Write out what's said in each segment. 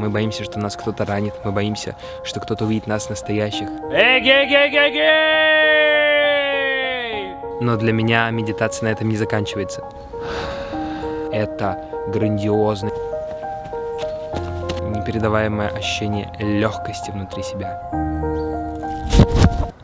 Мы боимся, что нас кто-то ранит. Мы боимся, что кто-то увидит нас настоящих. Но для меня медитация на этом не заканчивается. Это грандиозное, непередаваемое ощущение легкости внутри себя.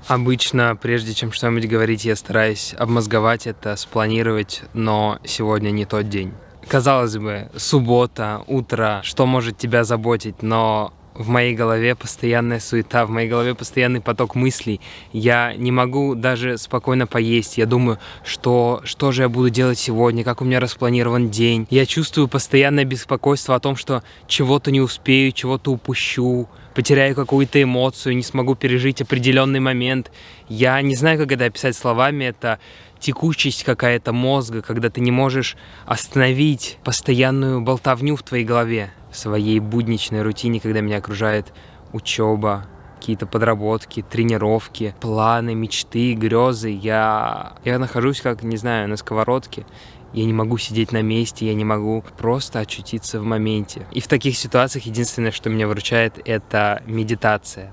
Обычно, прежде чем что-нибудь говорить, я стараюсь обмозговать это, спланировать, но сегодня не тот день. Казалось бы, суббота, утро, что может тебя заботить, но в моей голове постоянная суета, в моей голове постоянный поток мыслей. Я не могу даже спокойно поесть. Я думаю, что же я буду делать сегодня, как у меня распланирован день. Я чувствую постоянное беспокойство о том, что чего-то не успею, чего-то упущу, потеряю какую-то эмоцию, не смогу пережить определенный момент. Я не знаю, как это описать словами. Это текучесть какая-то мозга, когда ты не можешь остановить постоянную болтовню в твоей голове. В своей будничной рутине, когда меня окружает учеба, какие-то подработки, тренировки, планы, мечты, грезы, я нахожусь как, не знаю, на сковородке. Я не могу сидеть на месте, я не могу просто очутиться в моменте. И в таких ситуациях единственное, что меня выручает, это медитация.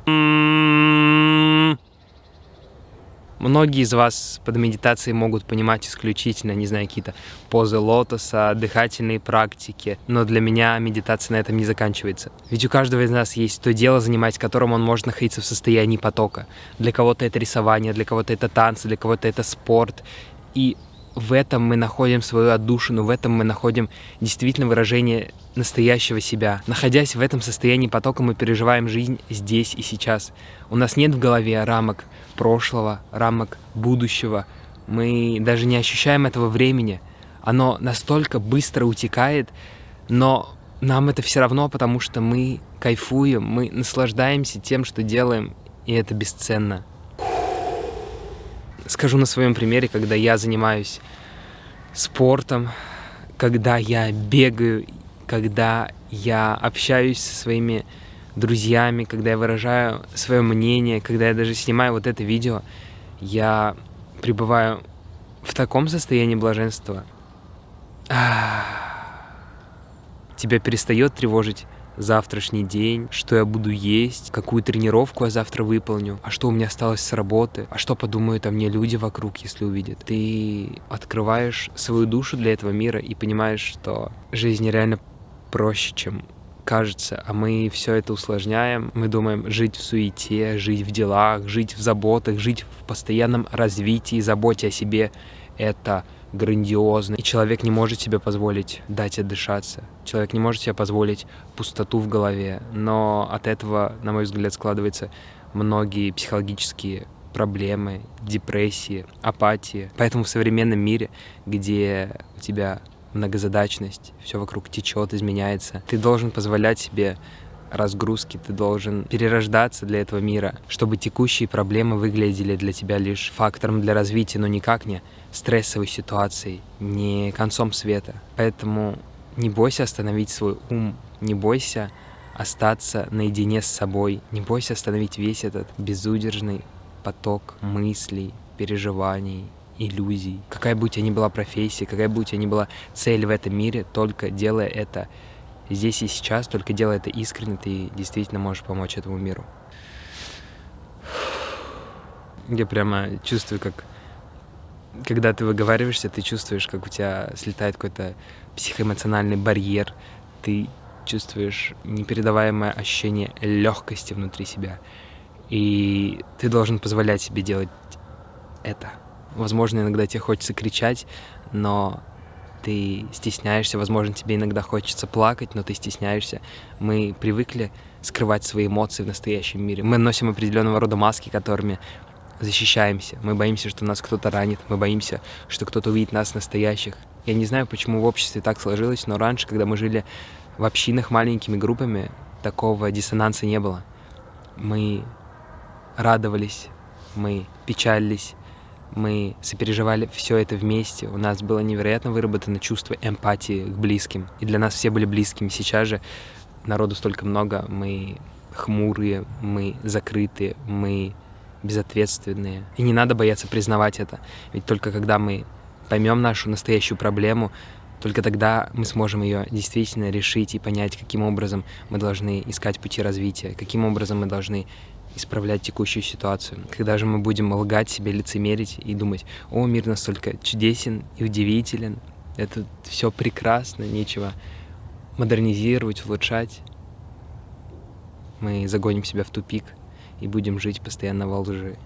Многие из вас под медитацией могут понимать исключительно, не знаю, какие-то позы лотоса, дыхательные практики. Но для меня медитация на этом не заканчивается. Ведь у каждого из нас есть то дело, занимаясь которым он может находиться в состоянии потока. Для кого-то это рисование, для кого-то это танцы, для кого-то это спорт. И в этом мы находим свою отдушину, в этом мы находим действительно выражение настоящего себя. Находясь в этом состоянии потока, мы переживаем жизнь здесь и сейчас. У нас нет в голове рамок прошлого, рамок будущего. Мы даже не ощущаем этого времени. Оно настолько быстро утекает, но нам это все равно, потому что мы кайфуем, мы наслаждаемся тем, что делаем, и это бесценно. Скажу на своем примере, когда я занимаюсь спортом, когда я бегаю, когда я общаюсь со своими друзьями, когда я выражаю свое мнение, когда я даже снимаю вот это видео, я пребываю в таком состоянии блаженства. Тебя перестает тревожить завтрашний день, что я буду есть, какую тренировку я завтра выполню, а что у меня осталось с работы, а что подумают о мне люди вокруг, если увидят. Ты открываешь свою душу для этого мира и понимаешь, что жизнь реально проще, чем кажется, а мы все это усложняем. Мы думаем жить в суете, жить в делах, жить в заботах, жить в постоянном развитии, заботе о себе. Это грандиозно. И человек не может себе позволить дать отдышаться. Человек не может себе позволить пустоту в голове. Но от этого, на мой взгляд, складываются многие психологические проблемы, депрессии, апатии. Поэтому в современном мире, где у тебя многозадачность, все вокруг течет, изменяется, ты должен позволять себе разгрузки, ты должен перерождаться для этого мира, чтобы текущие проблемы выглядели для тебя лишь фактором для развития, но никак не стрессовой ситуацией, не концом света. Поэтому не бойся остановить свой ум, не бойся остаться наедине с собой, не бойся остановить весь этот безудержный поток мыслей, переживаний, иллюзий. Какая бы у тебя ни была профессия, какая бы у тебя ни была цель в этом мире, только делая это здесь и сейчас, только делая это искренне, ты действительно можешь помочь этому миру. Я прямо чувствую, как когда ты выговариваешься, ты чувствуешь, как у тебя слетает какой-то психоэмоциональный барьер, ты чувствуешь непередаваемое ощущение легкости внутри себя. И ты должен позволять себе делать это. Возможно, иногда тебе хочется кричать, но ты стесняешься. Возможно, тебе иногда хочется плакать, но ты стесняешься. Мы привыкли скрывать свои эмоции в настоящем мире. Мы носим определенного рода маски, которыми защищаемся. Мы боимся, что нас кто-то ранит. Мы боимся, что кто-то увидит нас настоящих. Я не знаю, почему в обществе так сложилось, но раньше, когда мы жили в общинах маленькими группами, такого диссонанса не было. Мы радовались, мы печалились, мы сопереживали все это вместе. У нас было невероятно выработано чувство эмпатии к близким. И для нас все были близкими. Сейчас же народу столько много. Мы хмурые, мы закрытые, мы безответственные. И не надо бояться признавать это. Ведь только когда мы поймем нашу настоящую проблему, Только тогда мы сможем ее действительно решить и понять, каким образом мы должны искать пути развития, каким образом мы должны исправлять текущую ситуацию. Когда же мы будем лгать себе, лицемерить и думать: о, мир настолько чудесен и удивителен, это все прекрасно, нечего модернизировать, улучшать, мы загоним себя в тупик и будем жить постоянно во лжи.